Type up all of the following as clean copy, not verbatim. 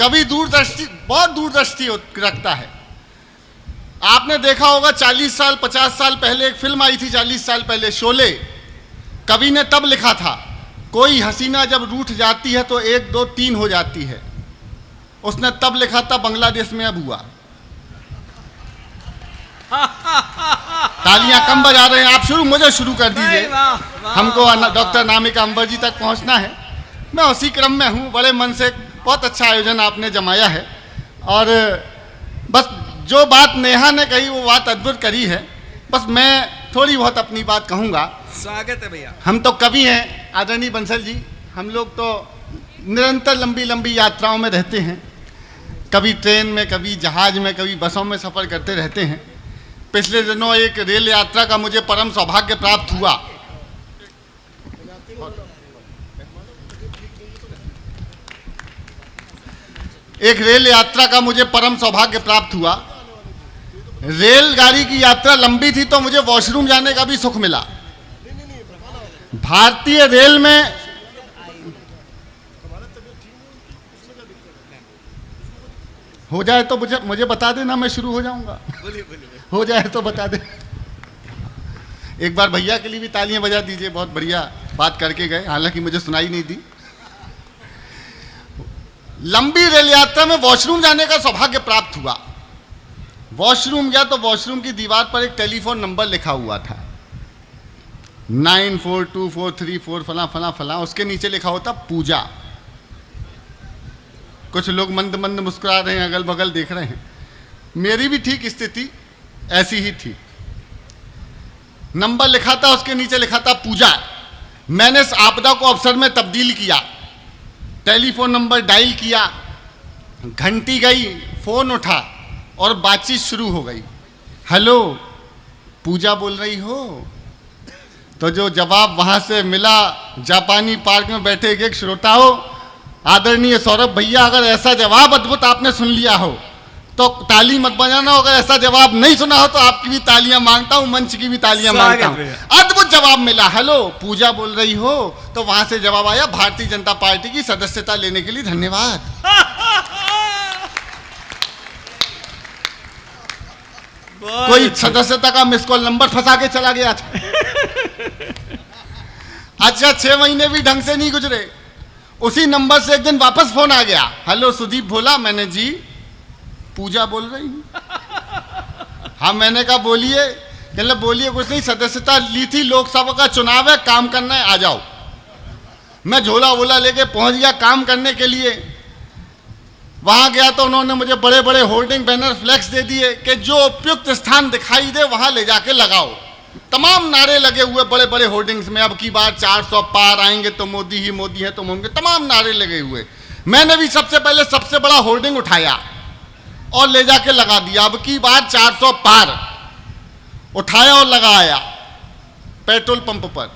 कवि दूरदृष्टि, बहुत दूरदृष्टि रखता है। आपने देखा होगा 40 साल 50 साल पहले एक फिल्म आई थी, 40 साल पहले, शोले। कवि ने तब लिखा था, कोई हसीना जब रूठ जाती है तो 1 2 3 हो जाती है। उसने तब लिखा था, बांग्लादेश में अब हुआ। तालियां कम बजा रहे हैं आप, मुझे शुरू कर दीजिए। हमको डॉक्टर नामिका अंबर जी तक पहुंचना है, मैं उसी क्रम में हूं। बड़े मन से बहुत अच्छा आयोजन आपने जमाया है, और बस जो बात नेहा ने कही वो बात अद्भुत करी है। बस मैं थोड़ी बहुत अपनी बात कहूँगा। स्वागत है भैया। हम तो कवि हैं आदरणीय बंसल जी, हम लोग तो निरंतर लंबी लंबी यात्राओं में रहते हैं। कभी ट्रेन में, कभी जहाज में, कभी बसों में सफ़र करते रहते हैं। पिछले दिनों एक रेल यात्रा का मुझे परम सौभाग्य प्राप्त हुआ। एक रेल यात्रा का मुझे परम सौभाग्य प्राप्त हुआ। रेलगाड़ी की यात्रा लंबी थी तो मुझे वॉशरूम जाने का भी सुख मिला। भारतीय रेल में हो जाए तो मुझे बता देना, मैं शुरू हो जाऊंगा। हो जाए तो बता दे। एक बार भैया के लिए भी तालियां बजा दीजिए, बहुत बढ़िया बात करके गए, हालांकि मुझे सुनाई नहीं दी। लंबी रेल यात्रा में वॉशरूम जाने का सौभाग्य प्राप्त हुआ। वॉशरूम गया तो वॉशरूम की दीवार पर एक टेलीफोन नंबर लिखा हुआ था, 942434 फला फला फला। उसके नीचे लिखा होता पूजा। कुछ लोग मंद मंद मुस्कुरा रहे हैं, अगल बगल देख रहे हैं। मेरी भी ठीक स्थिति ऐसी ही थी। नंबर लिखा था, उसके नीचे लिखा था पूजा। मैंने इस आपदा को अवसर में तब्दील किया। टेलीफोन नंबर डायल किया, घंटी गई, फोन उठा और बातचीत शुरू हो गई। हेलो, पूजा बोल रही हो? तो जो जवाब वहां से मिला, जापानी पार्क में बैठे एक श्रोता हो, आदरणीय सौरभ भैया, अगर ऐसा जवाब अद्भुत आपने सुन लिया हो तो ताली मत बजाना। अगर ऐसा जवाब नहीं सुना हो तो आपकी भी तालियां मांगता हूं, मंच की भी तालियां मांगता हूं। अद्भुत जवाब मिला, हेलो पूजा बोल रही हो? तो वहां से जवाब आया, भारतीय जनता पार्टी की सदस्यता लेने के लिए धन्यवाद। कोई सदस्यता का मिस कॉल नंबर फंसा के चला गया था। अच्छा, 6 महीने भी ढंग से नहीं गुजरे, उसी नंबर से एक दिन वापस फोन आ गया। हेलो सुदीप बोला? मैंने जी पूजा बोल रही हूँ। हाँ, मैंने कहा बोलिए। कहले बोलिए कुछ नहीं, सदस्यता ली थी, लोकसभा का चुनाव है, काम करना है, आ जाओ। मैं झोला वोला लेके पहुंच गया काम करने के लिए। वहां गया तो उन्होंने मुझे बड़े बड़े होर्डिंग बैनर फ्लैक्स दे दिए कि जो उपयुक्त स्थान दिखाई दे वहां ले जाके लगाओ। तमाम नारे लगे हुए बड़े बड़े होर्डिंग्स में, अब की बार 400 पार आएंगे तो मोदी ही मोदी है तो होंगे, तमाम नारे लगे हुए। मैंने भी सबसे पहले सबसे बड़ा होर्डिंग उठाया और ले जाके लगा दिया। अब की बार 400 पार उठाया और लगाया पेट्रोल पंप पर।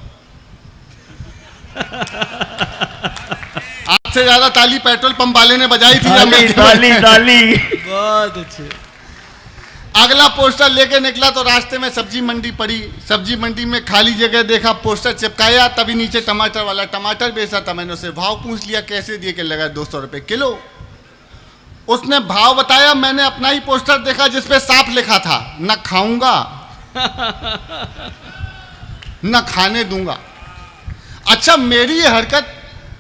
आपसे ज्यादा ताली पेट्रोल पंप वाले ने बजाई थी। ताली ताली बहुत अच्छे। अगला पोस्टर लेके निकला तो रास्ते में सब्जी मंडी पड़ी। सब्जी मंडी में खाली जगह देखा, पोस्टर चिपकाया, तभी नीचे टमाटर वाला टमाटर बेचा था। मैंने उससे भाव पूछ लिया, कैसे दिए? के लगा 200 रुपये किलो। उसने भाव बताया, मैंने अपना ही पोस्टर देखा जिसपे साफ लिखा था, न खाऊंगा न खाने दूंगा। अच्छा, मेरी ये हरकत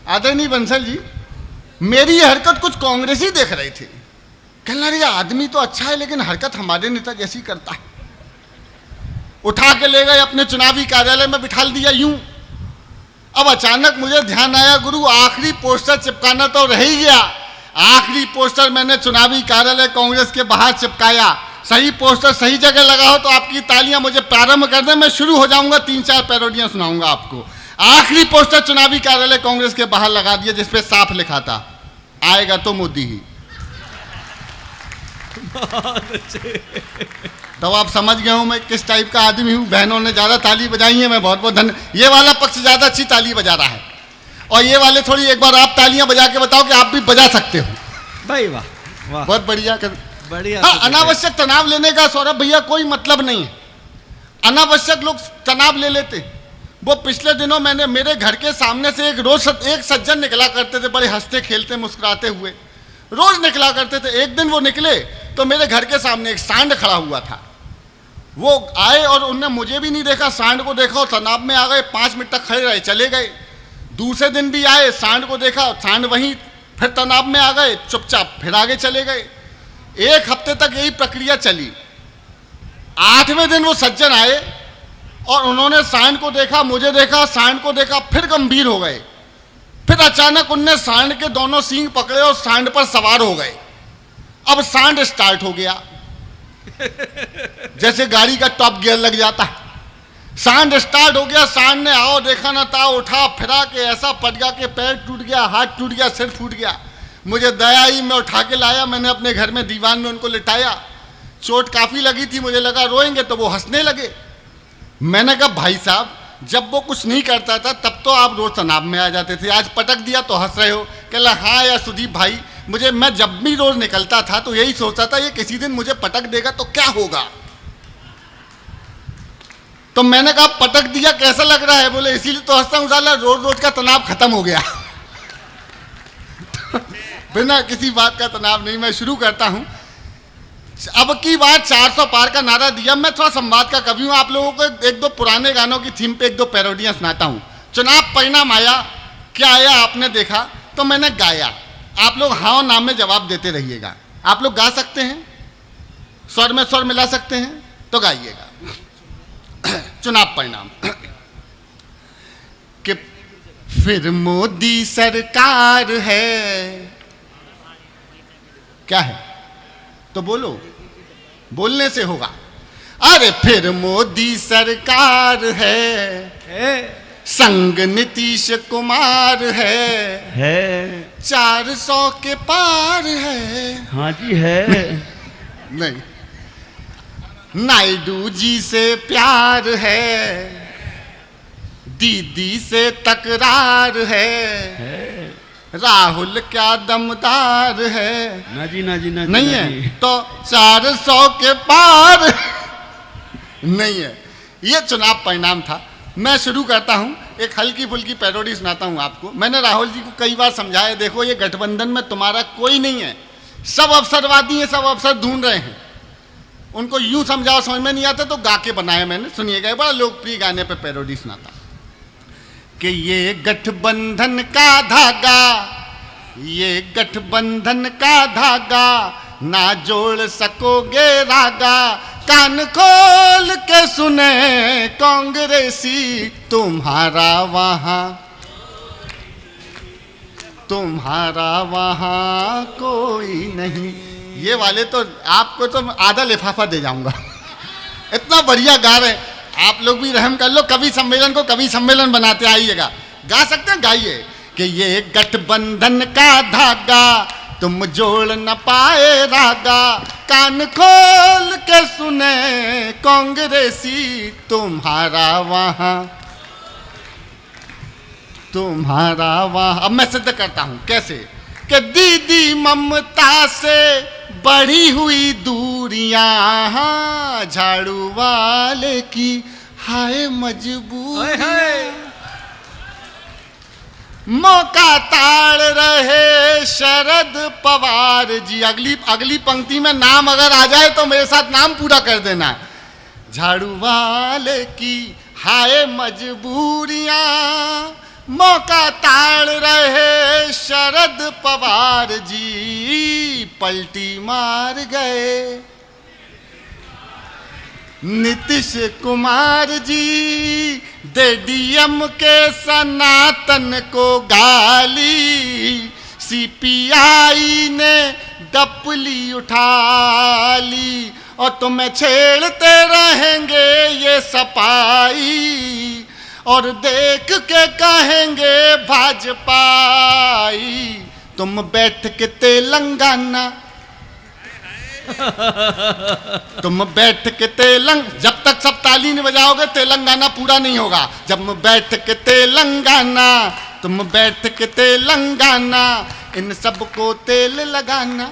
आदरणीय बंसल जी, मेरी ये हरकत कुछ कांग्रेसी देख रहे थे। कहना रही आदमी तो अच्छा है लेकिन हरकत हमारे नेता जैसी करता है। उठा के ले गए अपने चुनावी कार्यालय में, बिठा दिया यूं। अब अचानक मुझे ध्यान आया, गुरु आखिरी पोस्टर चिपकाना तो रह ही गया। आखिरी पोस्टर मैंने चुनावी कार्यालय कांग्रेस के बाहर चिपकाया। सही पोस्टर सही जगह लगा हो तो आपकी तालियां मुझे प्रारंभ कर दें, मैं शुरू हो जाऊंगा, 3-4 पैरोडियां सुनाऊंगा आपको। आखिरी पोस्टर चुनावी कार्यालय कांग्रेस के बाहर लगा दिया जिसपे साफ लिखा था, आएगा तो मोदी ही। तो आप समझ गए हूं मैं किस टाइप का आदमी हूं। बहनों ने ज्यादा ताली बजाई है, मैं बहुत बहुत धन्यवाद। ये वाला पक्ष ज्यादा अच्छी ताली बजा रहा है, और ये वाले थोड़ी, एक बार आप तालियां बजा के बताओ कि आप भी बजा सकते हो भाई। वाह वाह, बहुत बढ़िया बढ़िया। हाँ, अनावश्यक तनाव लेने का सौरभ भैया कोई मतलब नहीं है। अनावश्यक लोग तनाव ले लेते। वो पिछले दिनों मैंने मेरे घर के सामने से एक सज्जन निकला करते थे, बड़े हंसते खेलते मुस्कुराते हुए। रोज निकला करते थे। एक दिन वो निकले तो मेरे घर के सामने एक सांड खड़ा हुआ था। वो आए और उनने मुझे भी नहीं देखा, सांड को देखा और तनाव में आ गए। 5 मिनट तक खड़े रहे, चले गए। दूसरे दिन भी आए, सांड को देखा, सांड वहीं, फिर तनाव में आ गए, चुपचाप फिर आगे चले गए। 1 हफ्ते तक यही प्रक्रिया चली। 8वें दिन वो सज्जन आए और उन्होंने सांड को देखा, मुझे देखा, सांड को देखा, फिर गंभीर हो गए। फिर अचानक उनने सांड के दोनों सींग पकड़े और सांड पर सवार हो गए। अब सांड स्टार्ट हो गया, जैसे गाड़ी का टॉप गियर लग जाता है। सांड स्टार्ट हो गया। सांड ने आओ देखा ना था, उठा फिरा के ऐसा पट गया कि पैर टूट गया, हाथ टूट गया, सिर फूट गया। मुझे दया आई, मैं उठा के लाया, मैंने अपने घर में दीवान में उनको लिटाया। चोट काफी लगी थी, मुझे लगा रोएंगे, तो वो हंसने लगे। मैंने कहा भाई साहब, जब वो कुछ नहीं करता था तब तो आप रोज तनाव में आ जाते थे, आज पटक दिया तो हंस रहे हो। कहला हाँ यार सुदीप भाई, मैं जब भी रोज निकलता था तो यही सोचता था ये किसी दिन मुझे पटक देगा तो क्या होगा। तो मैंने कहा पटक दिया कैसा लग रहा है? बोले इसीलिए तो हंसता हूं, साला रोज रोज का तनाव खत्म हो गया। बिना किसी बात का तनाव नहीं। मैं शुरू करता हूं। अब की बार 400 पार का नारा दिया। मैं थोड़ा संवाद का कवि हूं, आप लोगों को 1-2 पुराने गानों की थीम पे 1-2 पैरोडियां सुनाता हूं। चुनाव परिणाम आया, क्या आया आपने देखा, तो मैंने गाया। आप लोग हाँ नाम में जवाब देते रहिएगा। आप लोग गा सकते हैं, स्वर में स्वर मिला सकते हैं तो गाइएगा। चुनाव परिणाम कि फिर मोदी सरकार है, क्या है तो बोलो, बोलने से होगा। अरे फिर मोदी सरकार है, संग नीतीश कुमार है, 400 के पार है। हाँ जी है। नहीं, नायडू जी से प्यार है, दीदी से तकरार है, राहुल क्या दमदार है। ना जी ना जी ना जी, नहीं ना है जी। तो 400 के पार नहीं है। ये चुनाव परिणाम था। मैं शुरू करता हूं, एक हल्की फुल्की पैरोडी सुनाता हूं आपको। मैंने राहुल जी को कई बार समझाया, देखो ये गठबंधन में तुम्हारा कोई नहीं है, सब अवसरवादी हैं, सब अवसर ढूंढ रहे हैं। उनको यूं समझाओ, समझ में नहीं आता तो गा के बनाया मैंने। सुनिएगा, बड़ा लोकप्रिय गाने पे पैरोडी सुनाता कि ये गठबंधन का धागा, ये गठबंधन का धागा, ना जोड़ सकोगे रागा। कान खोल के सुने कांग्रेसी, तुम्हारा वहां कोई नहीं। ये वाले तो आपको तो आधा लिफाफा दे जाऊंगा। इतना बढ़िया गा रहे हैं। आप लोग भी रहम कर लो, कवि सम्मेलन को कवि सम्मेलन बनाते आइएगा। गा सकते हैं, गाइए कि ये गठबंधन का धागा, तुम जोड़ न पाए रागा। कान खोल के सुने कांग्रेसी, तुम्हारा वहां। अब मैं सिद्ध करता हूं कैसे कि दीदी ममता से बढ़ी हुई दूरियां, झाड़ू वाले की हाय मजबूरियां। मौका ताड़ रहे शरद पवार जी। अगली पंक्ति में नाम अगर आ जाए तो मेरे साथ नाम पूरा कर देना। झाड़ू वाले की हाय मजबूरियां, मौका ताड़ रहे शरद पवार जी, पलटी मार गए नीतीश कुमार जी। दे डीएम के सनातन को गाली, सीपीआई ने डपली उठा ली। और तुम्हें छेड़ते रहेंगे ये सपाई, और देख के कहेंगे भाजपाई। तुम बैठ के तेलंगाना, तुम बैठ के जब तक सब ताली नहीं बजाओगे तेलंगाना पूरा नहीं होगा। जब बैठ के तेलंगाना, तुम बैठ के तेलंगाना, इन सबको तेल लगाना।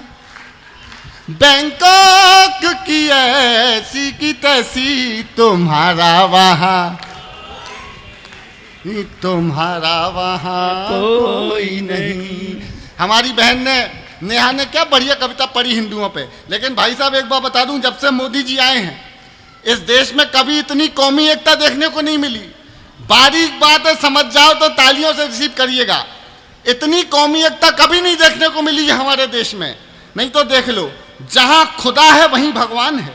बैंकॉक की ऐसी की तैसी, तुम्हारा वहां कोई नहीं। हमारी बहन ने नेहा ने क्या बढ़िया कविता पढ़ी हिंदुओं पे। लेकिन भाई साहब एक बात बता दूं, जब से मोदी जी आए हैं इस देश में कभी इतनी कौमी एकता देखने को नहीं मिली। बारीक बात है, समझ जाओ तो तालियों से रिसीव करिएगा। इतनी कौमी एकता कभी नहीं देखने को मिली है हमारे देश में। नहीं तो देख लो, जहां खुदा है वहीं भगवान है।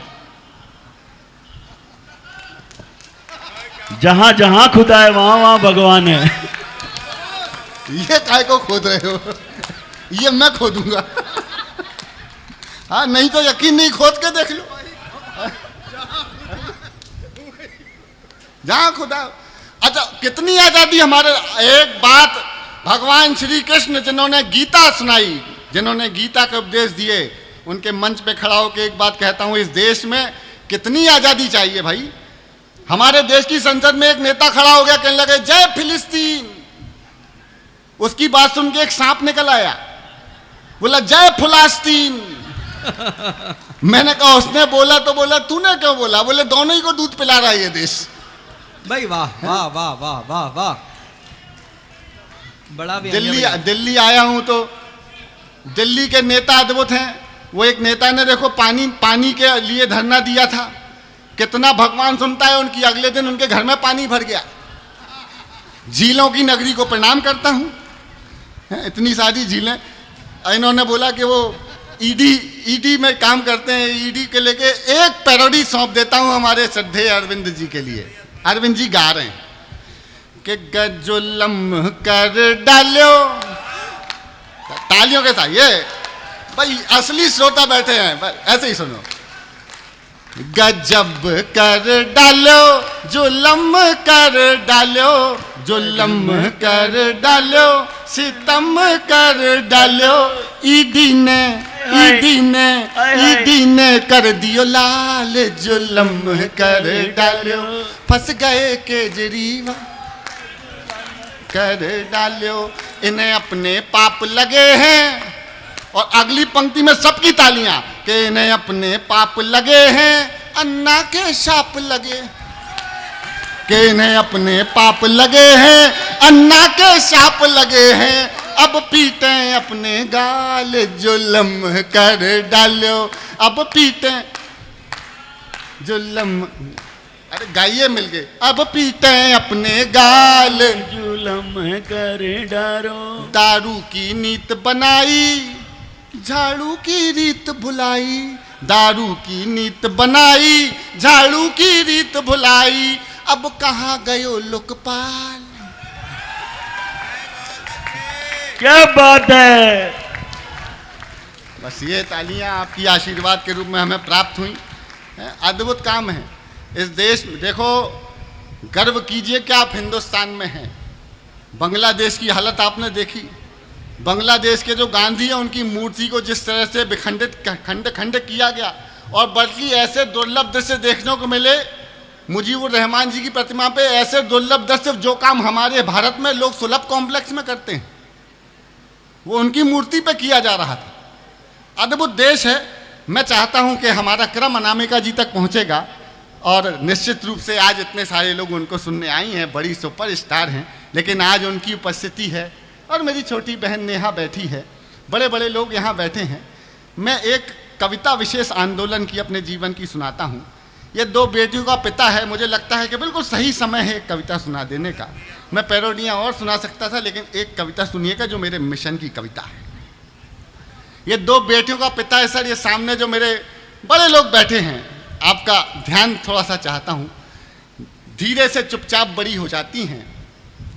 जहां जहां खुदा है वहां वहां भगवान है। ये काय को खोद रहे हो? ये मैं खोदूंगा। हाँ, नहीं तो यकीन नहीं, खोद के देख लो। जहां खुदा। अच्छा, कितनी आजादी हमारे। एक बात, भगवान श्री कृष्ण जिन्होंने गीता सुनाई, जिन्होंने गीता के उपदेश दिए, उनके मंच पे खड़ा होकर एक बात कहता हूं, इस देश में कितनी आजादी चाहिए भाई। हमारे देश की संसद में एक नेता खड़ा हो गया, कहने लगे जय फिलिस्तीन। उसकी बात सुन के एक सांप निकल आया, बोला जय फुलास्तीन। मैंने कहा उसने बोला तो बोला, तूने क्यों बोला? बोले दोनों ही को दूध पिला रहा है ये देश। भाई वाह वाह वाह वाह वाह वाह, बड़ा भी दिल्ली आया हूं तो दिल्ली के नेता अद्भुत हैं। वो एक नेता ने देखो पानी के लिए धरना दिया था, कितना भगवान सुनता है उनकी। अगले दिन उनके घर में पानी भर गया। झीलों की नगरी को प्रणाम करता हूं, इतनी सारी झीलें। इन्होंने बोला कि वो ईडी में काम करते हैं, ईडी के लेके एक पैरोडी सौंप देता हूं हमारे श्रद्धेय अरविंद जी के लिए। अरविंद जी गा रहे हैं कि गजुलम कर डालो, तालियों के साथ। ये भाई असली श्रोता बैठे हैं, ऐसे ही सुनो। गजब कर डालो, जुलम कर डालो, जुलम कर डालो, सितम कर डालो। ईडी ने कर दियो लाल, जुलम कर डालो। फंस गए केजरीवाल, कर डालो। इन्हें अपने पाप लगे हैं। और अगली पंक्ति में सबकी तालियां कि इन्हें अपने पाप लगे हैं, अन्ना के शाप लगे। कि इन्हें अपने पाप लगे हैं, अन्ना के शाप लगे हैं। अब पीटे अपने गाल, जुल्म कर डालो। अब पीटे जुल्म, अरे गाइए मिल गए। अब पीटे अपने गाल, जुल्म कर डारो। दारू की नीत बनाई, झाड़ू की रीत भुलाई। दारू की नीत बनाई, झाड़ू की रीत भुलाई। अब कहाँ गयो लोकपाल? क्या बात है। बस ये तालियां आपकी आशीर्वाद के रूप में हमें प्राप्त हुई। अद्भुत काम है इस देश में। देखो, गर्व कीजिए कि आप हिंदुस्तान में हैं। बांग्लादेश की हालत आपने देखी। बांग्लादेश के जो गांधी हैं, उनकी मूर्ति को जिस तरह से खंड किया गया, और बल्कि ऐसे दुर्लभ दृश्य देखने को मिले। मुजीबुर रहमान जी की प्रतिमा पे ऐसे दुर्लभ दृश्य, जो काम हमारे भारत में लोग सुलभ कॉम्प्लेक्स में करते हैं, वो उनकी मूर्ति पे किया जा रहा था। अद्भुत देश है। मैं चाहता हूं कि हमारा क्रम अनामिका जी तक पहुंचेगा, और निश्चित रूप से आज इतने सारे लोग उनको सुनने आई हैं, बड़ी सुपरस्टार हैं, लेकिन आज उनकी उपस्थिति है और मेरी छोटी बहन नेहा बैठी है, बड़े बड़े लोग यहाँ बैठे हैं। मैं एक कविता विशेष आंदोलन की अपने जीवन की सुनाता हूँ। ये दो बेटियों का पिता है, मुझे लगता है कि बिल्कुल सही समय है एक कविता सुना देने का। मैं पैरोडियाँ और सुना सकता था, लेकिन एक कविता सुनिएगा जो मेरे मिशन की कविता है। ये दो बेटियों का पिता है सर। ये सामने जो मेरे बड़े लोग बैठे हैं, आपका ध्यान थोड़ा सा चाहता हूँ। धीरे से चुपचाप बड़ी हो जाती हैं,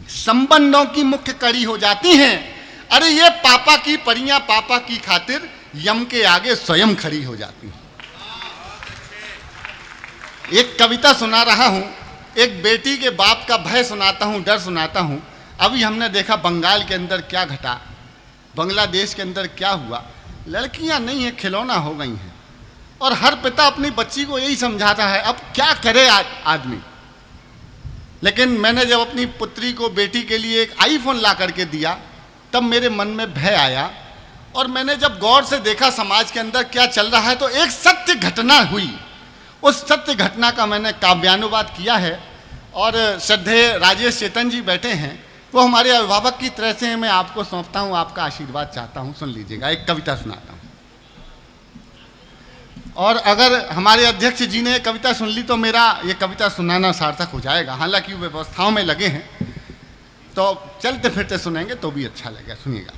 संबंधों की मुख्य कड़ी हो जाती हैं। अरे ये पापा की परियां पापा की खातिर यम के आगे स्वयं खड़ी हो जाती हैं। एक कविता सुना रहा हूं, एक बेटी के बाप का भय सुनाता हूं, डर सुनाता हूं। अभी हमने देखा बंगाल के अंदर क्या घटा, बांग्लादेश के अंदर क्या हुआ। लड़कियां नहीं है, खिलौना हो गई हैं, और हर पिता अपनी बच्ची को यही समझाता है अब क्या करे आदमी। लेकिन मैंने जब अपनी पुत्री को, बेटी के लिए एक आईफोन ला करके दिया, तब मेरे मन में भय आया। और मैंने जब गौर से देखा समाज के अंदर क्या चल रहा है, तो एक सत्य घटना हुई। उस सत्य घटना का मैंने काव्यानुवाद किया है। और श्रद्धेय राजेश चेतन जी बैठे हैं, वो हमारे अभिभावक की तरह से मैं आपको सौंपता हूं, आपका आशीर्वाद चाहता हूं। सुन लीजिएगा, एक कविता सुनाता हूं। और अगर हमारे अध्यक्ष जी ने कविता सुन ली तो मेरा ये कविता सुनाना सार्थक हो जाएगा। हालांकि व्यवस्थाओं में लगे हैं, तो चलते फिरते सुनेंगे तो भी अच्छा लगेगा। सुनिएगा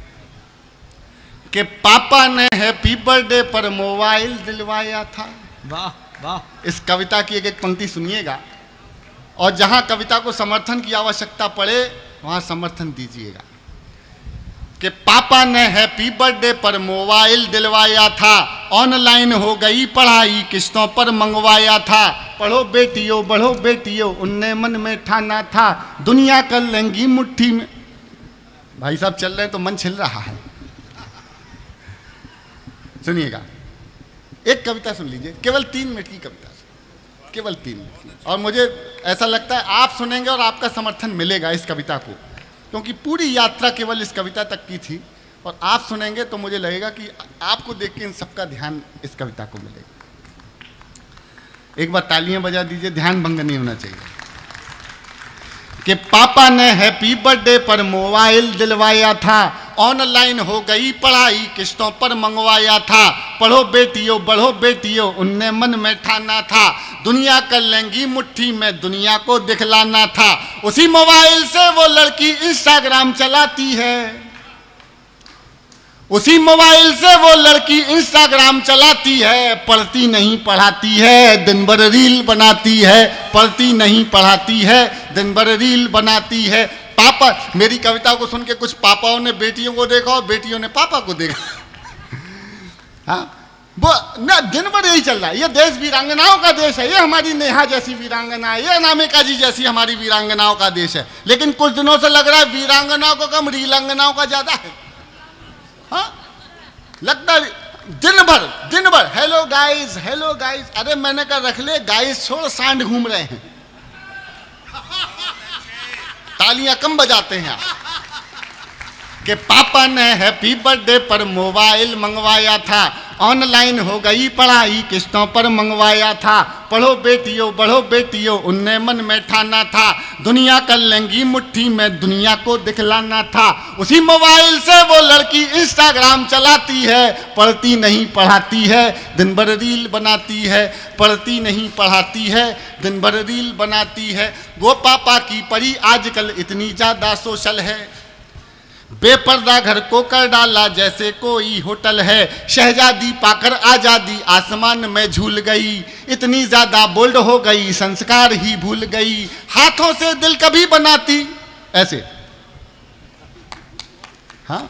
कि पापा ने हैप्पी बर्थडे पर मोबाइल दिलवाया था। वाह वाह। इस कविता की एक एक पंक्ति सुनिएगा, और जहां कविता को समर्थन की आवश्यकता पड़े वहां समर्थन दीजिएगा। कि पापा ने हैप्पी बर्थडे पर मोबाइल दिलवाया था, ऑनलाइन हो गई पढ़ाई किस्तों पर मंगवाया था। पढ़ो बेटियों बढ़ो बेटियों उनने मन में ठाना था, दुनिया कर लेंगी मुट्ठी में। भाई साहब चल रहे हैं तो मन छिल रहा है। सुनिएगा, एक कविता सुन लीजिए, केवल 3 मिनट की कविता, केवल 3 मिनट। और मुझे ऐसा लगता है आप सुनेंगे और आपका समर्थन मिलेगा इस कविता को, क्योंकि पूरी यात्रा केवल इस कविता तक की थी। और आप सुनेंगे तो मुझे लगेगा कि आपको देख के इन सबका ध्यान इस कविता को मिलेगा। एक बार तालियां बजा दीजिए, ध्यान भंग नहीं होना चाहिए। कि पापा ने हैप्पी बर्थडे पर मोबाइल दिलवाया था, ऑनलाइन हो गई पढ़ाई किस्तों पर मंगवाया था। पढ़ो बेटियों बढ़ो बेटियों उनने मन में ठाना था, दुनिया कर लेंगी मुट्ठी में दुनिया को दिखलाना था। उसी मोबाइल से वो लड़की इंस्टाग्राम चलाती है, उसी मोबाइल से वो लड़की इंस्टाग्राम चलाती है। पढ़ती नहीं पढ़ाती है, दिन भर रील बनाती है। पढ़ती नहीं पढ़ाती है, दिन भर रील बनाती है। पापा, मेरी कविता को सुन के कुछ पापाओं ने बेटियों को देखा और बेटियों ने पापा को देखा। हाँ, वो ना दिन भर यही चल रहा है। ये देश वीरांगनाओं का देश है, ये हमारी नेहा जैसी वीरांगना है, ये अनामिका जी जैसी हमारी वीरांगनाओं का देश है। लेकिन कुछ दिनों से लग रहा है वीरांगनाओं को कम रीलांगनाओं का ज्यादा है। हाँ, लगता है दिन भर हेलो गाइस हेलो गाइस। अरे मैंने कहा रख ले गाइस, छोड़ सांड घूम रहे हैं, तालियां कम बजाते हैं आप। कि पापा ने हैप्पी बर्थडे पर मोबाइल मंगवाया था, ऑनलाइन हो गई पढ़ाई किस्तों पर मंगवाया था। पढ़ो बेटियों बढ़ो बेटियों उनने मन में ठाना था, दुनिया कर लेंगी मुट्ठी में दुनिया को दिखलाना था। उसी मोबाइल से वो लड़की इंस्टाग्राम चलाती है, पढ़ती नहीं पढ़ाती है, दिन भर रील बनाती है। पढ़ती नहीं पढ़ाती है, दिन भर रील बनाती है। वो पापा की परी आजकल इतनी ज़्यादा सोशल है, बेपर्दा घर को कर डाला जैसे कोई होटल है। शहजादी पाकर आजादी आसमान में झूल गई, इतनी ज्यादा बोल्ड हो गई संस्कार ही भूल गई। हाथों से दिल कभी बनाती ऐसे, हाँ,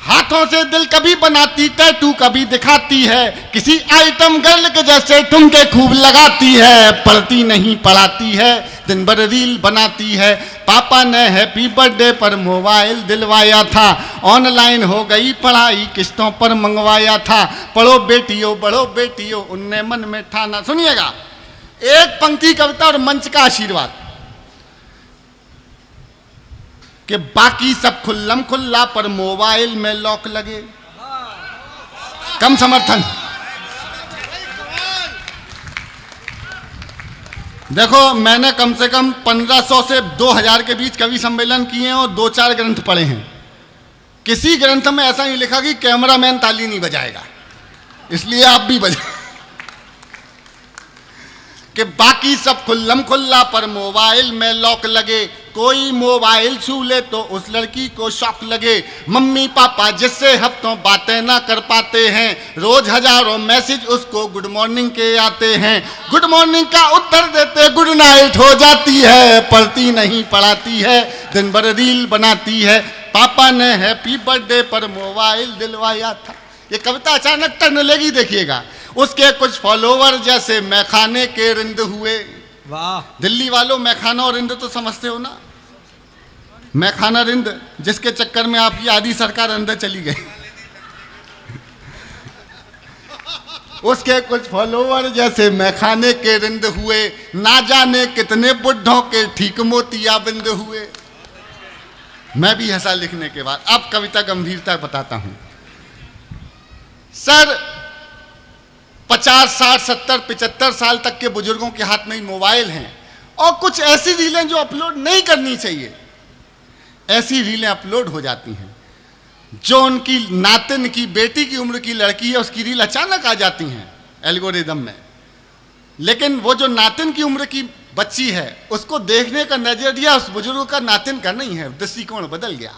हाथों से दिल कभी बनाती, टैटू कभी दिखाती है। किसी आइटम गर्ल के जैसे ठुमके खूब लगाती है। पढ़ती नहीं पढ़ाती है, दिन भर रील बनाती है। पापा ने हैप्पी बर्थडे पर मोबाइल दिलवाया था, ऑनलाइन हो गई पढ़ाई किस्तों पर मंगवाया था। पढ़ो बेटियों बढ़ो बेटियों उनने मन में ठाना। सुनिएगा, एक पंक्ति कविता और मंच का आशीर्वाद। कि बाकी सब खुल्लम खुल्ला पर मोबाइल में लॉक लगे। कम समर्थन। देखो, मैंने कम से कम 1500 से 2000 के बीच कवि सम्मेलन किए हैं और 2-4 ग्रंथ पढ़े हैं। किसी ग्रंथ में ऐसा नहीं लिखा कि कैमरामैन ताली नहीं बजाएगा, इसलिए आप भी बजाएं। कि बाकी सब खुल्लम खुल्ला पर मोबाइल में लॉक लगे, कोई मोबाइल छू ले तो उस लड़की को शौक लगे। मम्मी पापा जिससे हफ्तों बातें ना कर पाते हैं, रोज हजारों मैसेज उसको गुड मॉर्निंग के आते हैं। गुड मॉर्निंग का उत्तर देते गुड नाइट हो जाती है। पढ़ती नहीं पढ़ाती है, दिन भर रील बनाती है। पापा ने हैप्पी बर्थडे पर मोबाइल दिलवाया था। ये कविता अचानक टर्न लेगी, देखिएगा। उसके कुछ फॉलोवर जैसे मैखाने के रिंद हुए। वाह, दिल्ली वालों, मैखाना और रिंद तो समझते हो ना? मैखाना रिंद जिसके चक्कर में आपकी आधी सरकार अंदर चली गई। उसके कुछ फॉलोवर जैसे मैखाने के रिंद हुए, ना जाने कितने बुढ़ों के ठीक मोतिया बिंद हुए। मैं भी ऐसा लिखने के बाद अब कविता गंभीरता बताता हूं। सर, 50, 60, 70, 75 साल तक के बुजुर्गों के हाथ में ही मोबाइल हैं, और कुछ ऐसी रीलें जो अपलोड नहीं करनी चाहिए। ऐसी रीलें अपलोड हो जाती हैं। जो उनकी नातिन की बेटी की उम्र की लड़की है उसकी रील अचानक आ जाती हैं एल्गोरिदम में, लेकिन वो जो नातिन की उम्र की बच्ची है उसको देखने का नजरिया उस बुजुर्ग का नातिन का नहीं है, दृष्टिकोण बदल गया।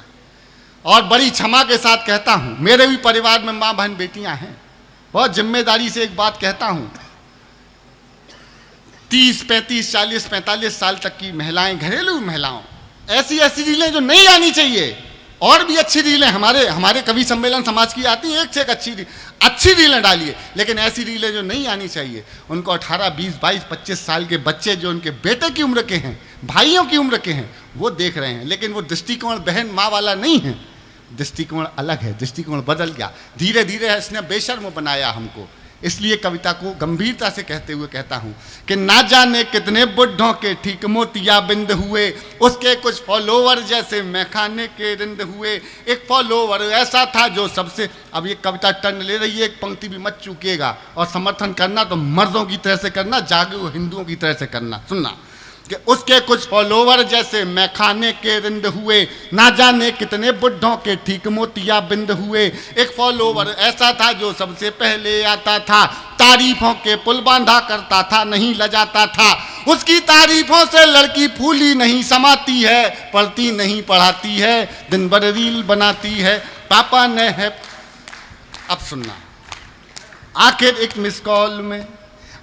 और बड़ी क्षमा के साथ कहता हूं, मेरे भी परिवार में माँ बहन बेटियां हैं, बहुत जिम्मेदारी से एक बात कहता हूं, 30, 35, 40, 45 साल तक की महिलाएं, घरेलू महिलाओं, ऐसी ऐसी रीलें जो नहीं आनी चाहिए, और भी अच्छी रीलें हमारे कवि सम्मेलन समाज की आती हैं, एक से एक अच्छी रीलें डालिए, लेकिन ऐसी रीलें जो नहीं आनी चाहिए उनको 18, 20, 22, 25 साल के बच्चे जो उनके बेटे की उम्र के हैं, भाइयों की उम्र के हैं, वो देख रहे हैं। लेकिन वो दृष्टिकोण बहन माँ वाला नहीं है, दृष्टिकोण अलग है, दृष्टिकोण बदल गया। धीरे धीरे इसने बेशर्म बनाया हमको। इसलिए कविता को गंभीरता से कहते हुए कहता हूं कि ना जाने कितने बुढ़ों के ठीक मोतिया बिंद हुए, उसके कुछ फॉलोवर जैसे मैखाने के रिंद हुए। एक फॉलोवर ऐसा था जो सबसे, अब ये कविता टर्न ले रही है, एक पंक्ति भी मत चूकिएगा, और समर्थन करना तो मर्दों की तरह से करना, जागरूक हिंदुओं की तरह से करना। सुनना कि उसके कुछ फॉलोवर जैसे मैखाने के रिंद हुए, ना जाने कितने बुढ़ों के ठीक मोतिया बिंद हुए। एक फॉलोवर ऐसा था जो सबसे पहले आता था, तारीफों के पुल बांधा करता था, नहीं लजाता था। उसकी तारीफों से लड़की फूली नहीं समाती है, पढ़ती नहीं पढ़ाती है, दिन भर रील बनाती है, पापा ने है। अब सुनना, आखिर एक मिस कॉल में,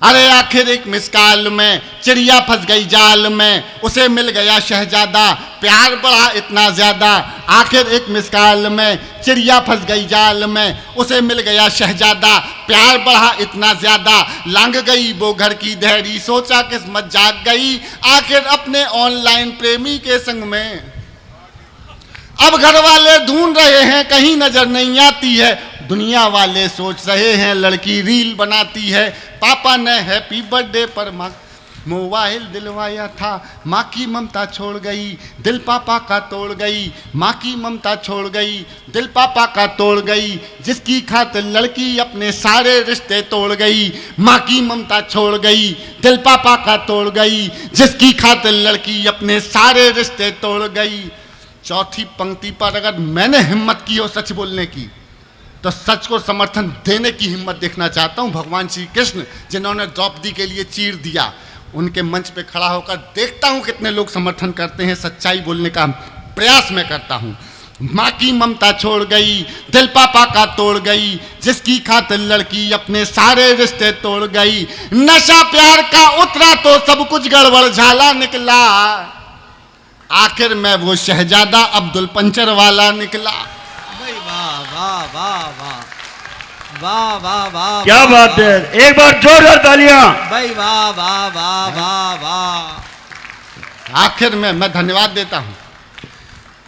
अरे आखिर एक मिसकाल में चिड़िया फंस गई जाल में, उसे मिल गया शहजादा, प्यार बढ़ा इतना ज्यादा। आखिर एक मिसकाल में चिड़िया फंस गई जाल में, उसे मिल गया शहजादा, प्यार बढ़ा इतना ज्यादा। लांग गई वो घर की धैर्य, सोचा किस्मत जाग गई, आखिर अपने ऑनलाइन प्रेमी के संग में। अब घर वाले ढूंढ रहे हैं, कहीं नजर नहीं आती है, दुनिया वाले सोच रहे हैं लड़की रील बनाती है। पापा ने हैप्पी बर्थडे पर मोबाइल दिलवाया था, माँ की ममता छोड़ गई, दिल पापा का तोड़ गई, माँ की ममता छोड़ गई, दिल पापा का तोड़ गई। जिसकी खातिर लड़की अपने सारे रिश्ते तोड़ गई, माँ की ममता छोड़ गई, दिल पापा का तोड़ गई। जिसकी खातिर लड़की अपने सारे रिश्ते तोड़ गई। चौथी पंक्ति पर अगर मैंने हिम्मत की हो सच बोलने की, तो सच को समर्थन देने की हिम्मत देखना चाहता हूं। भगवान श्री कृष्ण जिन्होंने द्रौपदी के लिए चीर दिया, उनके मंच पे खड़ा होकर देखता हूं कितने लोग समर्थन करते हैं। सच्चाई बोलने का प्रयास मैं करता हूं। माँ की ममता छोड़ गई, दिल पापा का तोड़ गई, जिसकी खातिर लड़की अपने सारे रिश्ते तोड़ गई। नशा प्यार का उतरा तो सब कुछ गड़बड़ झाला निकला, आखिर में वो शहजादा अब्दुल पंचर वाला निकला। वाह वाह वाह वाह वाह वाह वाह, क्या बात है, एक बार जोरदार तालियां भाई, वाह वाह वाह वाह वाह। आखिर में मैं धन्यवाद देता हूं।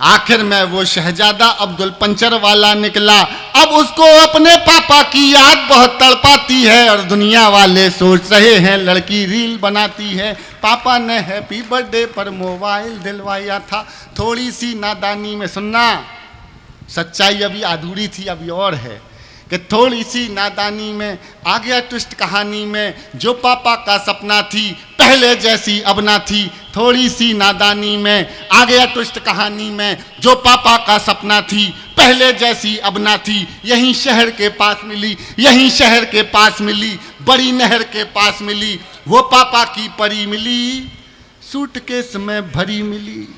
आखिर में वो शहजादा अब्दुल पंचर वाला निकला। अब उसको अपने पापा की याद बहुत तड़पाती है, और दुनिया वाले सोच रहे हैं लड़की रील बनाती है। पापा ने हैप्पी बर्थडे पर मोबाइल दिलवाया था, थोड़ी सी नादानी में। सुनना, सच्चाई अभी अधूरी थी, अभी और है कि थोड़ी सी नादानी में आ गया ट्विस्ट कहानी में। जो पापा का सपना थी पहले जैसी अब ना थी, थोड़ी सी नादानी में आ गया ट्विस्ट कहानी में। जो पापा का सपना थी पहले जैसी अब ना थी, यहीं शहर के पास मिली, यहीं शहर के पास मिली, बड़ी नहर के पास मिली। वो पापा की परी मिली, सूटकेस में भरी मिली।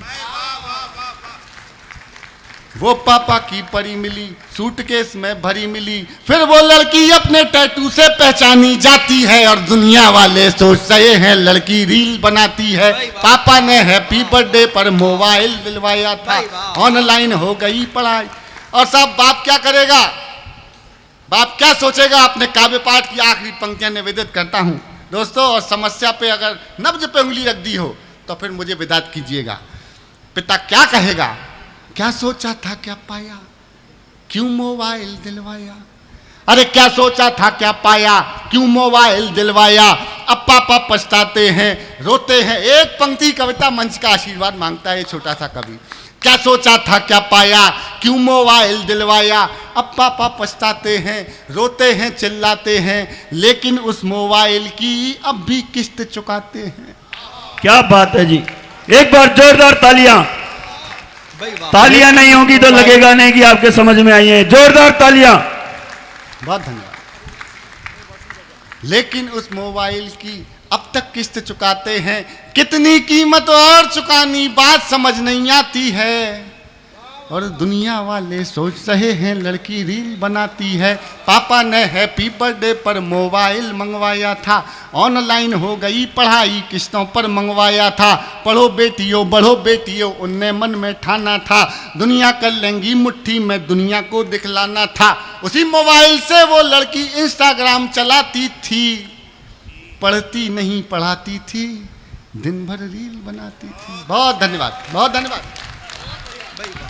वो पापा की परी मिली, सूटकेस में भरी मिली। फिर वो लड़की अपने टैटू से पहचानी जाती है, और दुनिया वाले सोच रहे हैं लड़की रील बनाती है। पापा ने हैप्पी बर्थडे पर मोबाइल दिलवाया था, ऑनलाइन हो गई पढ़ाई। और साहब बाप क्या करेगा, बाप क्या सोचेगा? अपने काव्य पाठ की आखिरी पंक्तियां निवेदित करता हूं दोस्तों। और समस्या पे अगर नब्ज पे उंगली रख दी हो तो फिर मुझे विदा कीजिएगा। पिता क्या कहेगा? क्या सोचा था क्या पाया, क्यों मोबाइल दिलवाया? अरे क्या सोचा था क्या पाया, क्यों मोबाइल दिलवाया? अब पापा पछताते हैं, रोते हैं। एक पंक्ति कविता मंच का आशीर्वाद मांगता है छोटा सा कवि। क्या सोचा था क्या पाया, क्यों मोबाइल दिलवाया? अब पापा पछताते हैं, रोते हैं, चिल्लाते हैं, लेकिन उस मोबाइल की अब भी किस्त चुकाते हैं। क्या बात है जी, एक बार जोरदार तालियां। भाई वाह। तालियां नहीं होंगी तो लगेगा नहीं कि आपके समझ में आई है। जोरदार तालियां। बहुत धन्यवाद। लेकिन उस मोबाइल की अब तक किस्त चुकाते हैं, कितनी कीमत और चुकानी बात समझ नहीं आती है। और दुनिया वाले सोच रहे हैं लड़की रील बनाती है। पापा ने हैप्पी बर्थडे पर मोबाइल मंगवाया था, ऑनलाइन हो गई पढ़ाई किस्तों पर मंगवाया था। पढ़ो बेटियों बढ़ो बेटियों उनने मन में ठाना था, दुनिया कर लेंगी मुट्ठी में दुनिया को दिखलाना था। उसी मोबाइल से वो लड़की इंस्टाग्राम चलाती थी, पढ़ती नहीं पढ़ाती थी, दिन भर रील बनाती थी। बहुत धन्यवाद, बहुत धन्यवाद। भाई वाह।